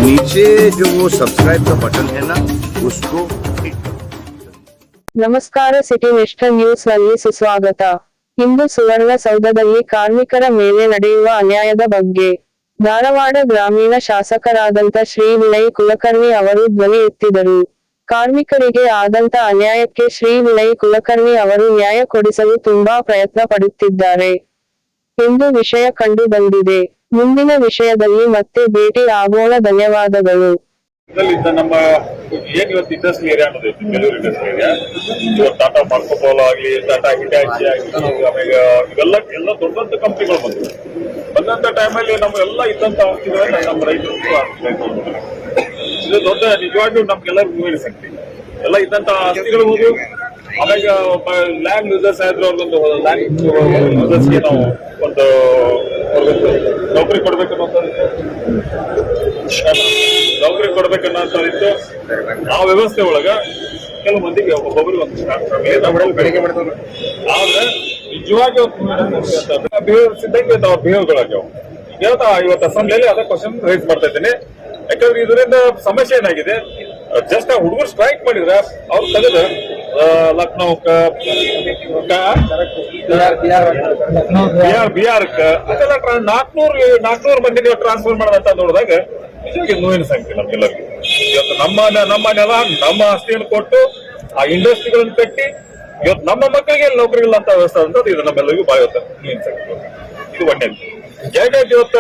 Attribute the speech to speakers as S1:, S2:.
S1: नीचे जो वो सब्सक्राइब का बटन है ना उसको क्लिक करो।
S2: ನಮಸ್ಕಾರ ಸಿಟಿ ನ್ಯಾಷನಲ್ ನ್ಯೂಸ್ ನಲ್ಲಿ ಸುಸ್ವಾಗತ. ಇಂದು ಸುವರ್ಣಸೌಧದಲ್ಲಿ ಕಾರ್ಮಿಕರ ಮೇಲೆ ನಡೆಯುವ ಅನ್ಯಾಯದ ಬಗ್ಗೆ ಧಾರವಾಡ ಗ್ರಾಮೀಣ ಶಾಸಕರಾದಂತ ಶ್ರೀ ವಿನಯ್ ಕುಲಕರ್ಣಿ ಅವರು ಧ್ವನಿ ಎತ್ತಿದರು. ಕಾರ್ಮಿಕರಿಗೆ ಆದಂತ ಅನ್ಯಾಯಕ್ಕೆ ಶ್ರೀ ವಿನಯ್ ಕುಲಕರ್ಣಿ ಅವರು ನ್ಯಾಯ ಕೊಡಿಸಲು ತುಂಬಾ ಪ್ರಯತ್ನ ಪಡುತ್ತಿದ್ದಾರೆ ಎಂದು ವಿಷಯ ಕಂಡು ಬಂದಿದೆ. ಮುಂದಿನ ವಿಷಯದಲ್ಲಿ ಮತ್ತೆ ಭೇಟಿ ಆಗೋಣ. ಧನ್ಯವಾದಗಳು.
S3: ನಮ್ಮ ಏನ್ ಇವತ್ತು ಇಂಡಸ್ಟ್ರಿ ಏರಿಯಾ ಅನ್ನೋದೈತಿ, ಬೆಂಗಳೂರು ಇಂಡಸ್ಟ್ರಿ ಏರಿಯಾ, ಇವತ್ತು ಟಾಟಾ ಮಾರ್ಕೋಪೋಲೋ ಆಗ್ಲಿ, ಟಾಟಾ ಹಿಟಾಚಿ ಆಗ್ಲಿ, ಆಮೇಲೆ ಇವೆಲ್ಲ ದೊಡ್ಡ ದೊಡ್ಡ ಕಂಪ್ನಿಗಳು ಬಂದಂತ ಟೈಮಲ್ಲಿ ನಮ್ಗೆಲ್ಲ ಇದ್ದಂತ ಆಸ್ತಿಗಳನ್ನ ನಮ್ಮ ರೈತರು ಇದು ದೊಡ್ಡ ನಿಜವಾಗಿಯೂ ನಮ್ಗೆಲ್ಲರಿಗೂ ಮೂವಿನ ಶಕ್ತಿ ಎಲ್ಲ ಇದ್ದಂತ ಆಸ್ತಿಗಳು ಹೋದು. ಆಮೇಲೆ ಲ್ಯಾಂಡ್ ಯೂಸರ್ಸ್ ಆದ್ರೆ ಅವ್ರಿಗೊಂದು ಲ್ಯಾಂಡ್ ಯೂಸರ್ಸ್ಗೆ ನಾವು ಒಂದು ನೌಕರಿ ಕೊಡ್ಬೇಕನ್ನೋಂಥದ್ದು ಆ ವ್ಯವಸ್ಥೆ ಒಳಗ ಕೆಲವು ಮಂದಿಗೆ ಒಬ್ಬೊಬ್ಬರಿಗೆ ಒಂದು ಆದ್ರೆ ನಿಜವಾಗಿ ಬಿಹೇವ್ಸಿದ್ದಂಗೆ ನಾವು ಬಿಹೇವ್ಗಳಾಗ್ಯಾವ. ಇವತ್ತು ಅಸೆಂಬ್ಲಿಯಲ್ಲಿ ಅದ ಕ್ವಶನ್ ರೈಸ್ ಮಾಡ್ತಾ ಇದ್ದೀನಿ. ಯಾಕಂದ್ರೆ ಇದರಿಂದ ಸಮಸ್ಯೆ ಏನಾಗಿದೆ, ಜಸ್ಟ್ ಆ ಹುಡುಗರು ಸ್ಟ್ರೈಕ್ ಮಾಡಿದ್ರ ಅವ್ರು ತೆಗೆದು ಲಕ್ನೋಕ್ಕ, ಬಿಹಾರಕ್ಕ ಅದೆಲ್ಲ 400 ಮಂದಿಗೆ ಟ್ರಾನ್ಸ್ಫರ್ ಮಾಡೋದಂತ ನೋಡಿದಾಗ ನಿಜವಾಗಿ ನೋವಿನ ಸಂಖ್ಯೆ ನಮ್ಗೆಲ್ಲರಿಗೂ. ಇವತ್ತು ನಮ್ಮ ನೆಲ, ನಮ್ಮ ಆಸ್ತಿಯನ್ನು ಕೊಟ್ಟು ಆ ಇಂಡಸ್ಟ್ರಿಗಳನ್ನು ಕಟ್ಟಿ ಇವತ್ತು ನಮ್ಮ ಮಕ್ಕಳಿಗೆ ನೌಕರಿಗಳ ಅಂತ ವ್ಯವಸ್ಥೆ ಅಂತ ಇದು ನಮ್ಮೆಲ್ಲರಿಗೂ ಬಾಯಿ ನೋವಿನ ಸಂಖ್ಯೆ. ಇದು ಒಳ್ಳೆಯದು. ಎರಡನೇದು ಇವತ್ತು